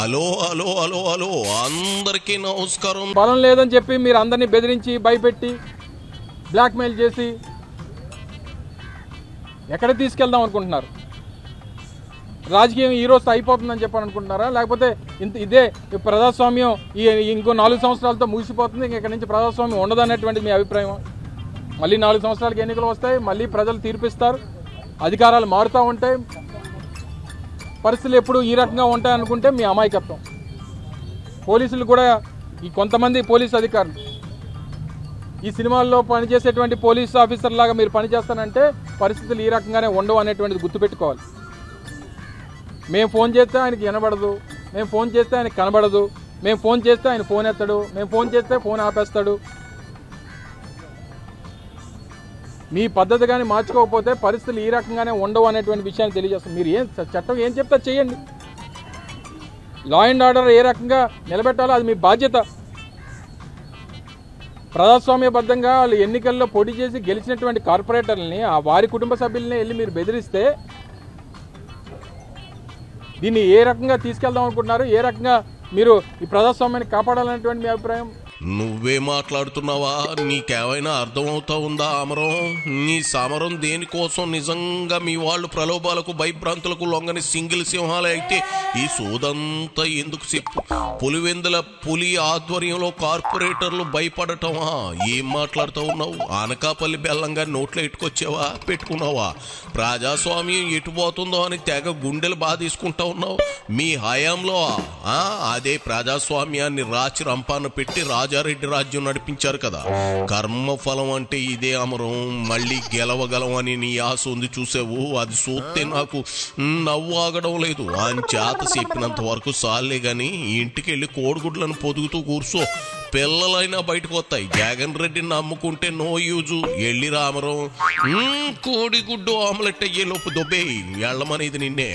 Hello hello hello hello అందరికీ నమస్కారం. బలం లేదని చెప్పి మీరు అందరినీ బెదిరించి భయపెట్టి బ్లాక్మెయిల్ చేసి ఎక్కడ తీసుకెళ్దాం అనుకుంటున్నారు? రాజకీయం ఈ రోజు అయిపోతుందని చెప్పని అనుకుంటున్నారా? లేకపోతే ఇదే ప్రజాస్వామ్యం ఇంకో 4 సంవత్సరాలతో ముగిసిపోతుంది, ఇక్కడ నుంచి ప్రజాస్వామ్యం ఉండదనేటువంటిది మీ అభిప్రాయం? మళ్ళీ 4 సంవత్సరాలకి ఎన్నికలు వస్తాయి, మళ్ళీ ప్రజలు తీర్పిస్తారు, అధికారాలు మారుతూ ఉంటాయి, పరిస్థితులు ఎప్పుడు ఈ రకంగా ఉంటాయనుకుంటే మీ అమాయకత్వం. పోలీసులు కూడా ఈ కొంతమంది పోలీసు అధికారులు ఈ సినిమాల్లో పనిచేసేటువంటి పోలీసు ఆఫీసర్ లాగా మీరు పనిచేస్తానంటే పరిస్థితులు ఈ రకంగానే ఉండవు అనేటువంటిది గుర్తుపెట్టుకోవాలి. మేము ఫోన్ చేస్తే ఆయనకి వినబడదు, మేము ఫోన్ చేస్తే ఆయనకు కనబడదు, మేము ఫోన్ చేస్తే ఆయన ఫోన్ ఎత్తాడు, మేము ఫోన్ చేస్తే ఫోన్ ఆపేస్తాడు. మీ పద్ధతి కానీ మార్చుకోకపోతే పరిస్థితులు ఈ రకంగానే ఉండవు అనేటువంటి విషయాన్ని తెలియజేస్తాం. మీరు చట్టం ఏం చెప్తా చేయండి. లా అండ్ ఆర్డర్ ఏ రకంగా నిలబెట్టాలో అది మీ బాధ్యత. ప్రజాస్వామ్యబద్ధంగా వాళ్ళు ఎన్నికల్లో పోటీ చేసి గెలిచినటువంటి కార్పొరేటర్లని వారి కుటుంబ సభ్యులని వెళ్ళి మీరు బెదిరిస్తే దీన్ని ఏ రకంగా తీసుకెళ్దాం అనుకుంటున్నారు? ఏ రకంగా మీరు ఈ ప్రజాస్వామ్యాన్ని కాపాడాలనేటువంటి మీ అభిప్రాయం? నువ్వే మాట్లాడుతున్నావా? నీకేమైనా అర్థమవుతా ఉందా అమరం? నీ సమరం దేనికోసం? నిజంగా మీ వాళ్ళు ప్రలోభాలకు భయభ్రాంతులకు లొంగని సింగిల్ సింహాలే అయితే ఈ సోదంతా ఎందుకు చెప్పు? పులివెందుల పులి ఆధ్వర్యంలో కార్పొరేటర్లు భయపడటమా? ఏం మాట్లాడుతూ ఉన్నావు? ఆనకాపల్లి బెల్లంగా నోట్లో ఎట్టుకొచ్చావా, పెట్టుకున్నావా? ప్రజాస్వామ్యం ఎటుపోతుందో అని తెగ గుండెలు బాధ తీసుకుంటా ఉన్నావు. మీ హయాంలో అదే ప్రజాస్వామ్యాన్ని రాచి రంపాన పెట్టి రాజారెడ్డి రాజ్యం నడిపించారు కదా. కర్మఫలం అంటే ఇదే అమరం. మళ్ళీ గెలవగలం అని నీ ఆశ ఉంది చూసావు, అది చూస్తే నాకు నవ్వు ఆగడం లేదు. అంచేత చెప్పినంత వరకు సాలే గాని ఇంటికి వెళ్ళి కోడిగుడ్లను పొదుగుతూ కూర్చో. పిల్లలైనా బయటకు వస్తాయి. జగన్ రెడ్డిని నమ్ముకుంటే నో యూజు. వెళ్ళి రామరం కోడిగుడ్డు ఆమ్లెట్ అయ్యే లోపు దొబ్బే ఎళ్ళమనేది నిన్నే.